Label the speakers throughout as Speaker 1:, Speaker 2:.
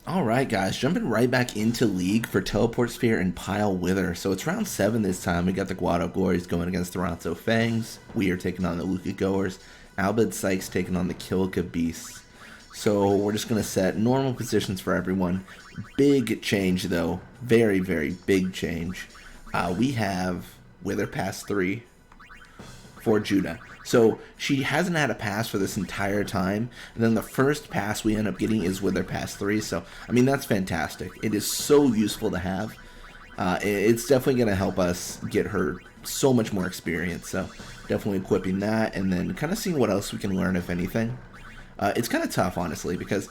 Speaker 1: Alright guys, jumping right back into League for Teleport Sphere and Pile Wither. So it's round 7 this time. We got the Guado Glories going against the Toronto Fangs. We are taking on the Luca Goers. Bhed Psyches taking on the Kilka Beasts. So we're just going to set normal positions for everyone. Big change though. Very, very big change. We have Wither Pass 3 for Judda. So she hasn't had a pass for this entire time, and then the first pass we end up getting is Wither Pass 3, so, I mean, that's fantastic. It is so useful to have. It's definitely going to help us get her so much more experience, so definitely equipping that, and then kind of seeing what else we can learn, if anything. It's kind of tough, honestly, because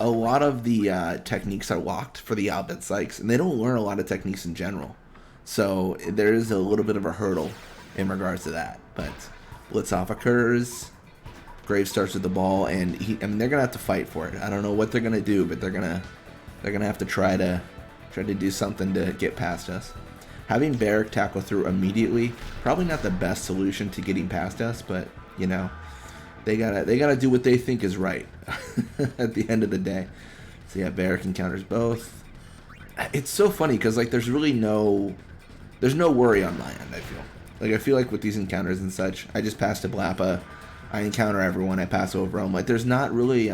Speaker 1: a lot of the techniques are locked for the Bhed Psyches, and they don't learn a lot of techniques in general. So there is a little bit of a hurdle in regards to that, but Blitz off occurs. Grave starts with the ball, and I mean, they're gonna have to fight for it. I don't know what they're gonna do, but they're gonna have to try to do something to get past us. Having Barrack tackle through immediately, probably not the best solution to getting past us, but you know, they gotta do what they think is right at the end of the day. So yeah, Barrack encounters both. It's so funny because like there's no worry on my end. I feel like with these encounters and such, I just pass to Blappa, I encounter everyone, I pass over them. Like there's not really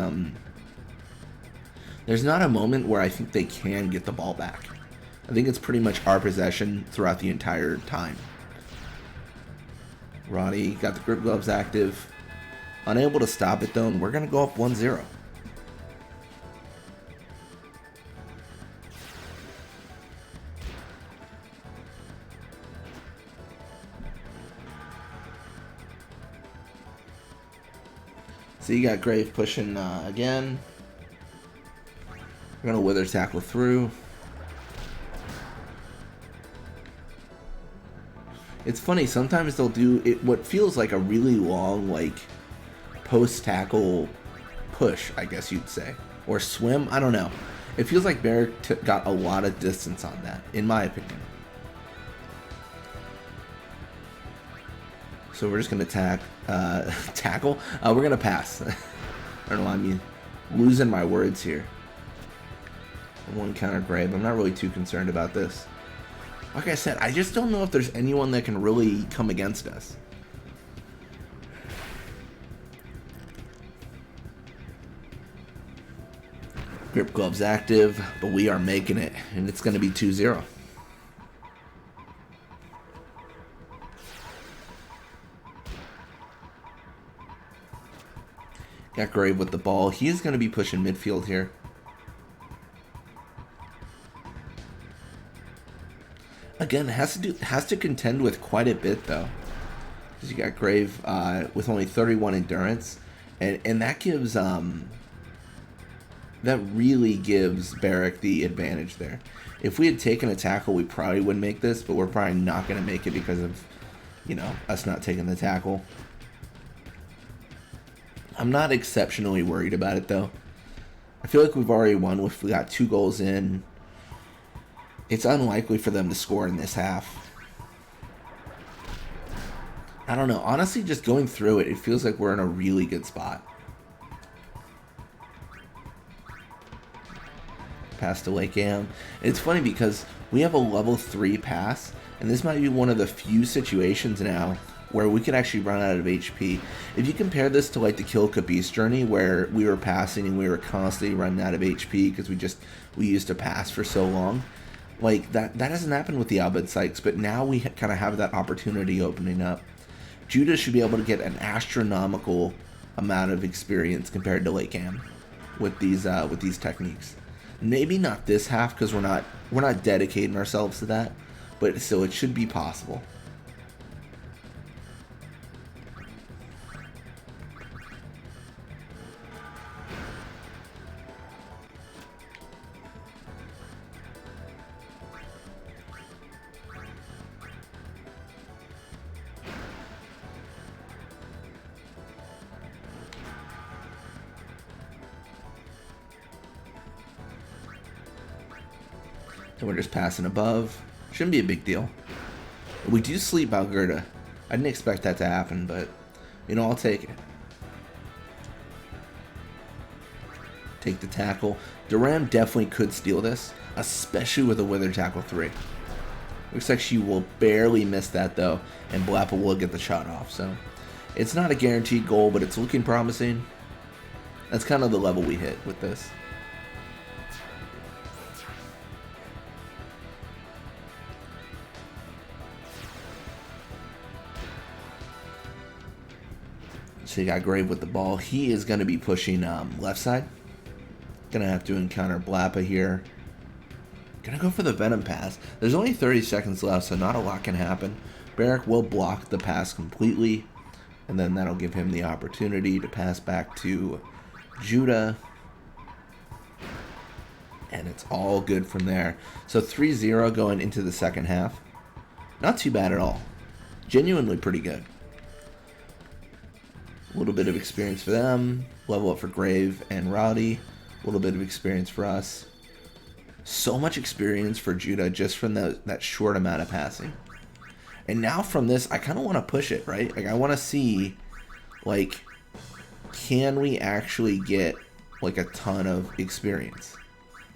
Speaker 1: there's not a moment where I think they can get the ball back. I think it's pretty much our possession throughout the entire time. Roddy got the grip gloves active, unable to stop it though, and we're gonna go up 1-0. So you got Grave pushing again. We're going to Wither tackle through. It's funny, sometimes they'll do it what feels like a really long, like, post-tackle push, I guess you'd say. Or swim, I don't know. It feels like Barrack got a lot of distance on that, in my opinion. So we're just going to tackle. We're going to pass. I don't know, I mean, losing my words here. One counter Grave. I'm not really too concerned about this. Like I said, I just don't know if there's anyone that can really come against us. Grip gloves active, but we are making it, and it's going to be 2-0. Got Grave with the ball. He is going to be pushing midfield here. Again, has to contend with quite a bit though, because you got Grave with only 31 endurance, and that gives that really gives Barrack the advantage there. If we had taken a tackle, we probably would make this, but we're probably not going to make it because of, you know, us not taking the tackle. I'm not exceptionally worried about it though. I feel like we've already won. If we got 2 goals in, it's unlikely for them to score in this half. I don't know. Honestly, just going through it, it feels like we're in a really good spot. Pass to Lake Am. It's funny because we have a level 3 pass, and this might be one of the few situations now where we could actually run out of HP. If you compare this to like the Kilka Beast journey, where we were passing and we were constantly running out of HP because we used to pass for so long. Like, that hasn't happened with the Bhed Psyches, but now we kind of have that opportunity opening up. Judda should be able to get an astronomical amount of experience compared to Lake Am with these techniques. Maybe not this half because we're not dedicating ourselves to that, but still it should be possible. And we're just passing above. Shouldn't be a big deal. We do sleep Algerta. I didn't expect that to happen, but, you know, I'll take it. take the tackle. Duran definitely could steal this, especially with a Wither tackle 3. Looks like she will barely miss that though, and Blappa will get the shot off. So it's not a guaranteed goal, but it's looking promising. That's kind of the level we hit with this. So you got Grave with the ball. He is going to be pushing left side. Going to have to encounter Blappa here. Going to go for the Venom pass. There's only 30 seconds left, so not a lot can happen. Barrack will block the pass completely, and then that'll give him the opportunity to pass back to Judda. And it's all good from there. So 3-0 going into the second half. Not too bad at all. Genuinely pretty good. A little bit of experience for them. Level up for Grave and Rowdy. A little bit of experience for us. So much experience for Judda just from that short amount of passing. And now from this, I kind of want to push it, right? Like, I want to see, like, can we actually get, like, a ton of experience?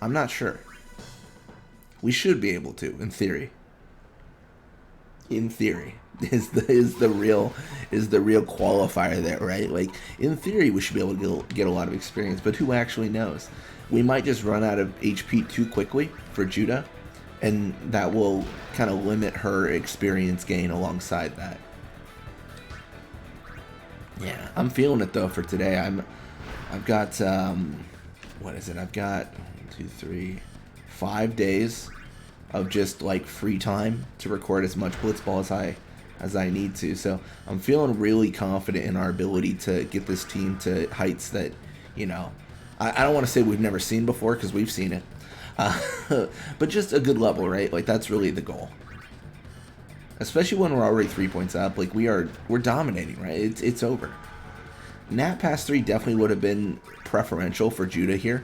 Speaker 1: I'm not sure. We should be able to, in theory. In theory. Is the real qualifier there, right? Like, in theory, we should be able to get a lot of experience, but who actually knows? We might just run out of HP too quickly for Judda, and that will kind of limit her experience gain alongside that. Yeah, I'm feeling it though for today. I've got what is it? I've got 1, 2, 3, 5 days of just like free time to record as much Blitzball as I need to. So I'm feeling really confident in our ability to get this team to heights that, you know, I don't want to say we've never seen before, because we've seen it, but just a good level, right? Like, that's really the goal. Especially when we're already 3 points up, like we're dominating, right? It's over. Nat pass 3 definitely would have been preferential for Judda here,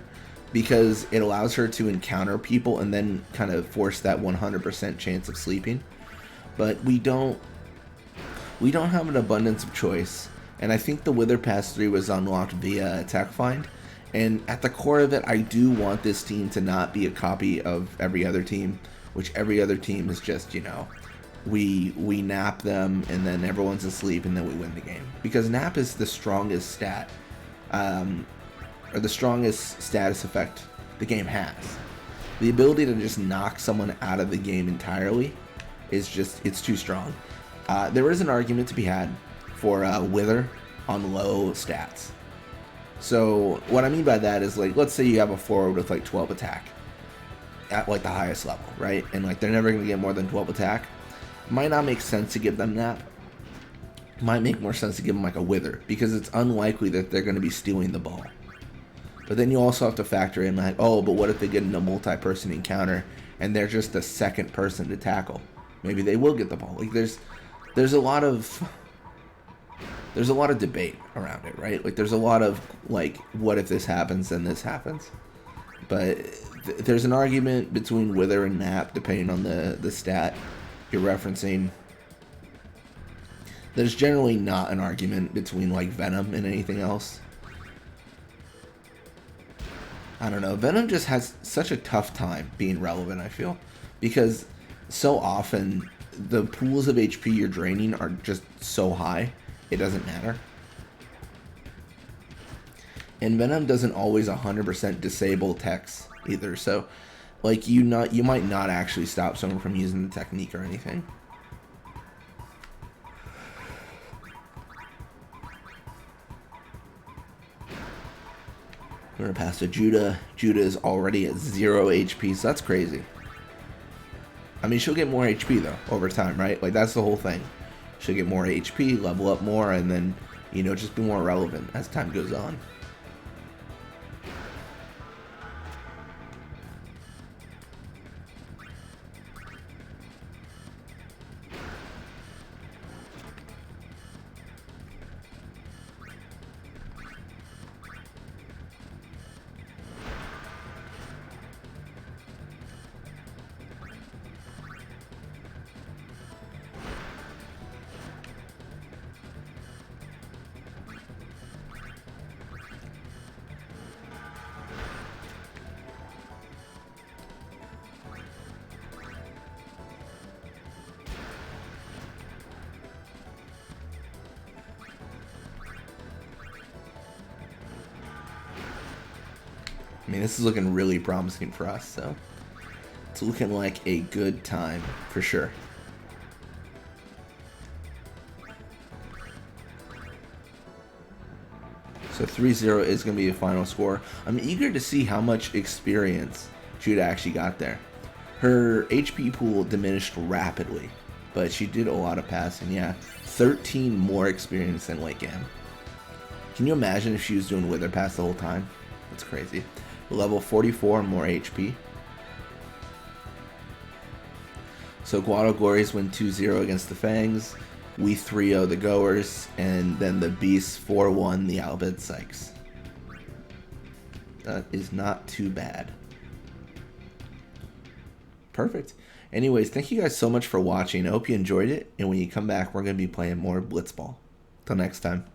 Speaker 1: because it allows her to encounter people and then kind of force that 100% chance of sleeping. But we don't have an abundance of choice, and I think the Wither pass 3 was unlocked via attack find. And at the core of it, I do want this team to not be a copy of every other team, which every other team is just, you know, we nap them and then everyone's asleep and then we win the game. Because nap is the strongest stat, or the strongest status effect the game has. The ability to just knock someone out of the game entirely is just, it's too strong. There is an argument to be had for Wither on low stats. So what I mean by that is, like, let's say you have a forward with like 12 attack at like the highest level, right? And like they're never going to get more than 12 attack. Might not make sense to give them nap. Might make more sense to give them like a Wither, because it's unlikely that they're going to be stealing the ball. But then you also have to factor in like, oh, but what if they get in a multi-person encounter and they're just the second person to tackle? Maybe they will get the ball. Like, there's a lot of debate around it, right? Like, there's a lot of like, what if this happens, then this happens. But there's an argument between Wither and Nap depending on the stat you're referencing. There's generally not an argument between like Venom and anything else. I don't know. Venom just has such a tough time being relevant, I feel, because so often the pools of HP you're draining are just so high, it doesn't matter. And Venom doesn't always 100% disable techs either, so like you might not actually stop someone from using the technique or anything. We're gonna pass to Judda. Judda is already at 0 HP, so that's crazy. I mean, she'll get more HP though over time, right? Like, that's the whole thing. She'll get more HP, level up more, and then, you know, just be more relevant as time goes on. I mean, this is looking really promising for us, so it's looking like a good time for sure. So 3-0 is going to be the final score. I'm eager to see how much experience Judda actually got there. Her HP pool diminished rapidly, but she did a lot of passing. Yeah, 13 more experience than late game. Can you imagine if she was doing Wither Pass the whole time? That's crazy. Level 44, more HP. So Guado Gories win 2-0 against the Fangs. We 3-0 the Goers, and then the Beasts 4-1 the Bhed Psyches. That is not too bad. Perfect. Anyways, thank you guys so much for watching. I hope you enjoyed it, and when you come back, we're going to be playing more Blitzball. Till next time.